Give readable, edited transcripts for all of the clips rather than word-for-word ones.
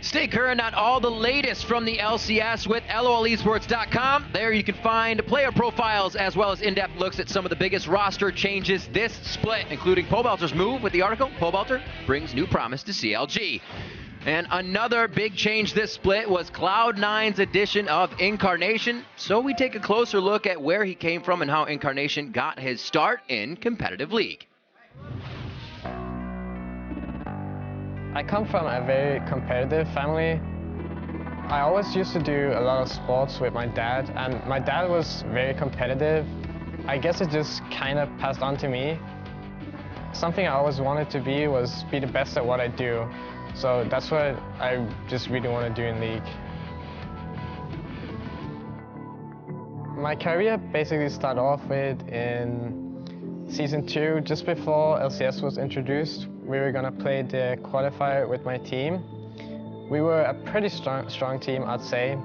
Stay current on all the latest from the LCS with LOLesports.com. There you can find player profiles as well as in-depth looks at some of the biggest roster changes this split, including Pobelter's move with the article, Pobelter brings new promise to CLG. And another big change this split was Cloud9's addition of Incarnation. So we take a closer look at where he came from and how Incarnation got his start in competitive league. I come from a very competitive family. I always used to do a lot of sports with my dad, and my dad was very competitive. I guess it just kind of passed on to me. Something I always wanted to be was be the best at what I do. So that's what I just really want to do in League. My career basically started off with in Season 2, just before LCS was introduced. We were gonna play the qualifier with my team. We were a pretty strong team, I'd say.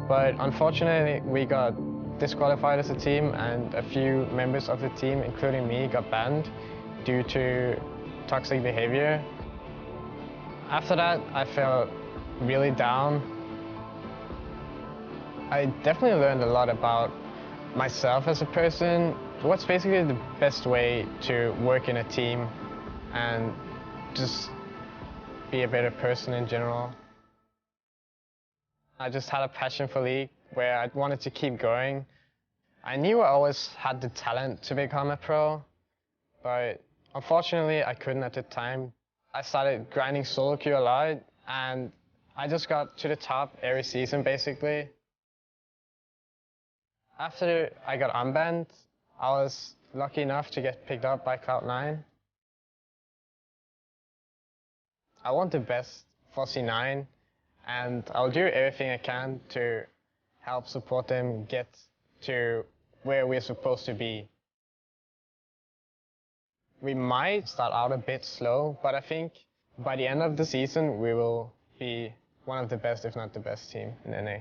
But unfortunately, we got disqualified as a team, and a few members of the team, including me, got banned due to toxic behavior. After that, I felt really down. I definitely learned a lot about myself as a person. What's basically the best way to work in a team and just be a better person in general. I just had a passion for League where I wanted to keep going. I knew I always had the talent to become a pro, but unfortunately I couldn't at the time. I started grinding solo queue a lot, and I just got to the top every season basically. After I got unbanned, I was lucky enough to get picked up by Cloud9. I want the best for C9, and I'll do everything I can to help support them get to where we're supposed to be. We might start out a bit slow, but I think by the end of the season we will be one of the best, if not the best team in NA.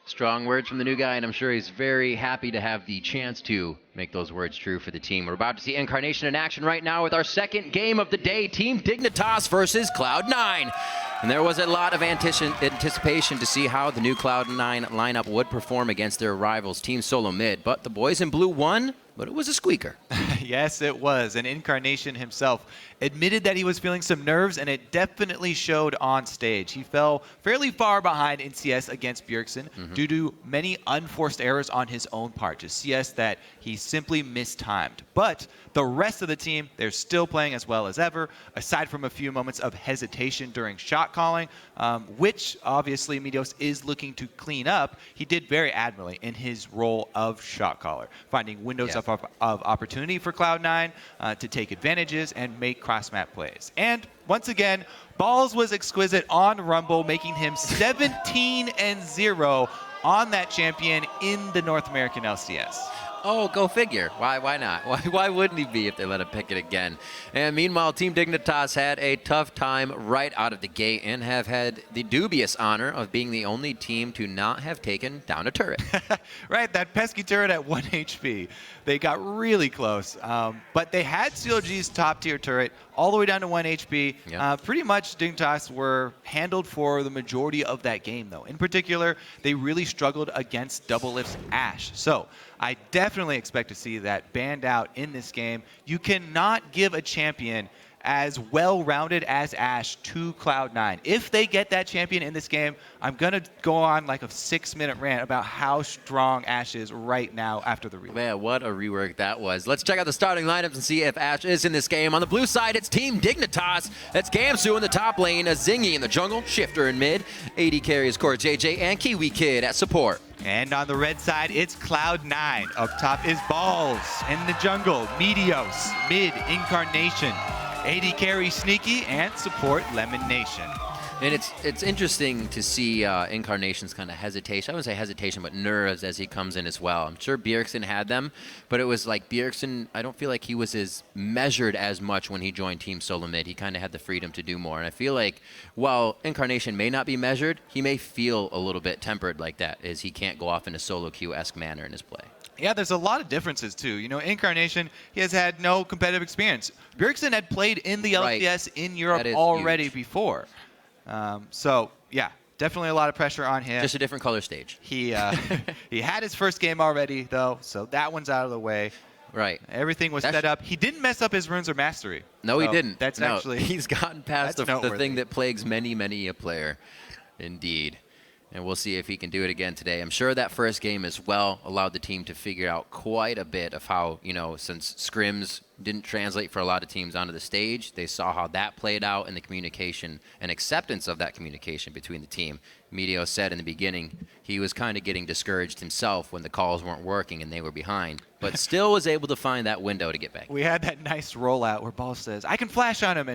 Strong words from the new guy, and I'm sure he's very happy to have the chance to make those words true for the team. We're about to see Incarnation in action right now with our second game of the day, Team Dignitas versus Cloud9. And there was a lot of anticipation to see how the new Cloud9 lineup would perform against their rivals, Team Solo Mid. But the boys in blue won, but it was a squeaker. Yes, it was. And Incarnation himself admitted that he was feeling some nerves, and it definitely showed on stage. He fell fairly far behind in CS against Bjergsen due to many unforced errors on his own part, just CS that he simply mistimed. But the rest of the team, they're still playing as well as ever, aside from a few moments of hesitation during shot calling, which obviously Meteos is looking to clean up. He did very admirably in his role of shot caller, finding windows of opportunity for Cloud9 to take advantages and make cross-map plays. And once again, Balls was exquisite on Rumble, making him 17-0 on that champion in the North American LCS. Oh, go figure. Why not? Why wouldn't he be if they let him pick it again? And meanwhile, Team Dignitas had a tough time right out of the gate and have had the dubious honor of being the only team to not have taken down a turret. Right, that pesky turret at 1 HP. They got really close, but they had CLG's top-tier turret all the way down to 1 HP. Yep. Pretty much Dignitas were handled for the majority of that game, though. In particular, they really struggled against Doublelift's Ashe. So I definitely expect to see that banned out in this game. You cannot give a champion as well-rounded as Ashe to Cloud9. If they get that champion in this game, I'm going to go on like a 6-minute rant about how strong Ashe is right now after the rework. Man, what a rework that was. Let's check out the starting lineups and see if Ashe is in this game. On the blue side, it's Team Dignitas. That's Gamsu in the top lane, a Zingy in the jungle, Shifter in mid, AD carries Core JJ, and Kiwi Kid at support. And on the red side, it's Cloud9. Up top is Balls in the jungle, Meteos, mid, Incarnation, AD carry Sneaky, and support Lemon Nation. And it's interesting to see Incarnation's kind of hesitation. I wouldn't say hesitation, but nerves as he comes in as well. I'm sure Bjergsen had them, but it was like Bjergsen, I don't feel like he was as measured as much when he joined Team Solo Mid. He kind of had the freedom to do more. And I feel like while Incarnation may not be measured, he may feel a little bit tempered like that, as he can't go off in a solo queue-esque manner in his play. Yeah, there's a lot of differences too. You know, Incarnation, he has had no competitive experience. Bjergsen had played in the LCS in Europe already before. So, yeah, definitely a lot of pressure on him. Just a different color stage. He had his first game already, though, so that one's out of the way. Right. Everything was set up. He didn't mess up his runes or mastery. No, he didn't. That's no, actually... He's gotten past the noteworthy. thing that plagues many a player. Indeed. And we'll see if he can do it again today. I'm sure that first game as well allowed the team to figure out quite a bit of how, you know, since scrims didn't translate for a lot of teams onto the stage, they saw how that played out and the communication and acceptance of that communication between the team. Medio said in the beginning he was kind of getting discouraged himself when the calls weren't working and they were behind, but still was able to find that window to get back. We had that nice rollout where Ball says, I can flash on him, and